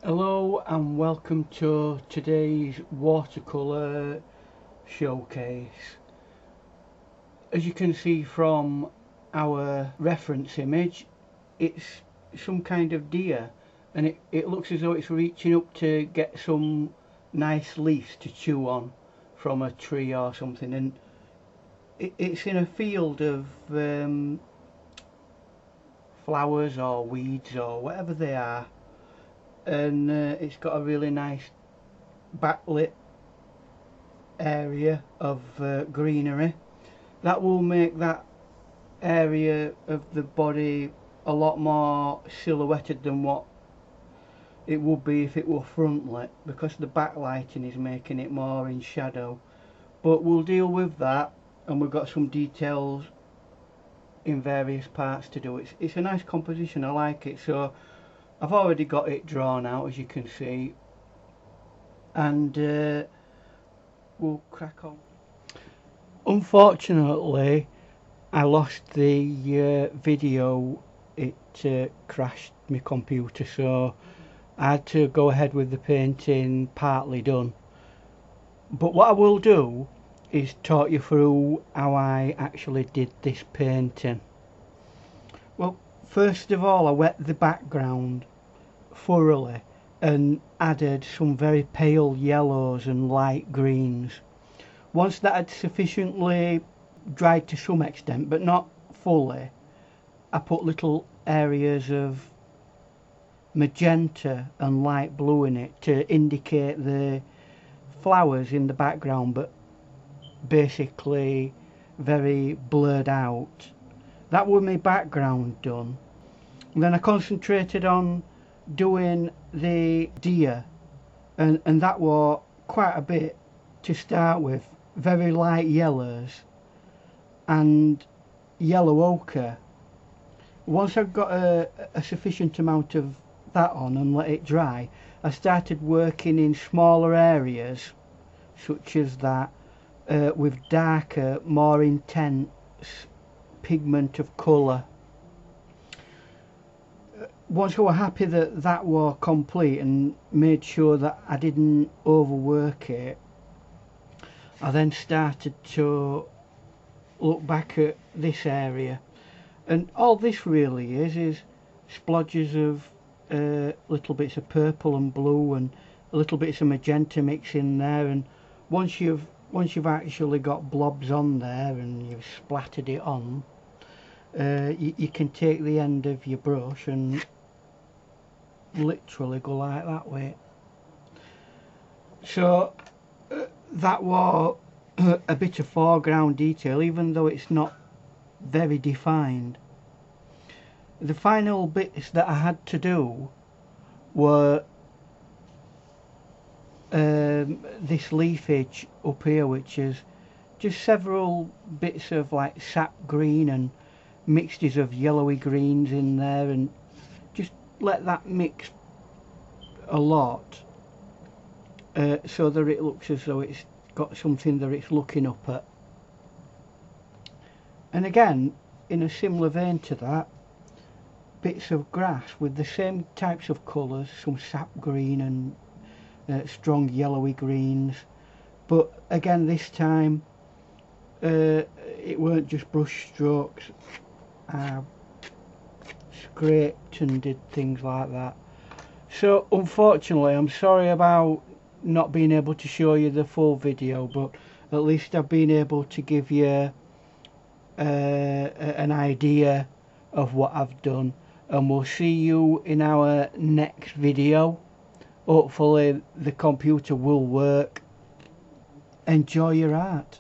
Hello and welcome to today's watercolour showcase. As you can see from our reference image, it's some kind of deer, and it looks as though it's reaching up to get some nice leaves to chew on from a tree or something, and it's in a field of flowers or weeds or whatever they are, and it's got a really nice backlit area of greenery that will make that area of the body a lot more silhouetted than what it would be if it were front lit, because the backlighting is making it more in shadow. But we'll deal with that, and we've got some details in various parts to do. It's a nice composition, I like it. So I've already got it drawn out, as you can see, and we'll crack on. Unfortunately, I lost the video. It crashed my computer, so I had to go ahead with the painting partly done. But what I will do is talk you through how I actually did this painting. Well, first of all, I wet the background thoroughly and added some very pale yellows and light greens. Once that had sufficiently dried to some extent, but not fully, I put little areas of magenta and light blue in it to indicate the flowers in the background, but basically very blurred out. That was my background done. And then I concentrated on doing the deer, and that was quite a bit to start with. Very light yellows and yellow ochre. Once I've got a sufficient amount of that on and let it dry, I started working in smaller areas such as that, with darker, more intense pigment of colour. Once I was happy that that was complete and made sure that I didn't overwork it, I then started to look back at this area, and all this really is splodges of little bits of purple and blue and little bits of magenta mix in there. And once you've actually got blobs on there and you've splattered it on, you can take the end of your brush and literally go like that way. So that was a bit of foreground detail, even though it's not very defined. The final bits that I had to do were this leafage up here, which is just several bits of like sap green and mixtures of yellowy greens in there, and just let that mix a lot, so that it looks as though it's got something that it's looking up at. And again, in a similar vein to that, bits of grass with the same types of colours, some sap green and strong yellowy greens, but again this time it weren't just brush strokes. I scraped and did things like that. So unfortunately, I'm sorry about not being able to show you the full video, but at least I've been able to give you an idea of what I've done, and we'll see you in our next video. Hopefully the computer will work. Enjoy your art.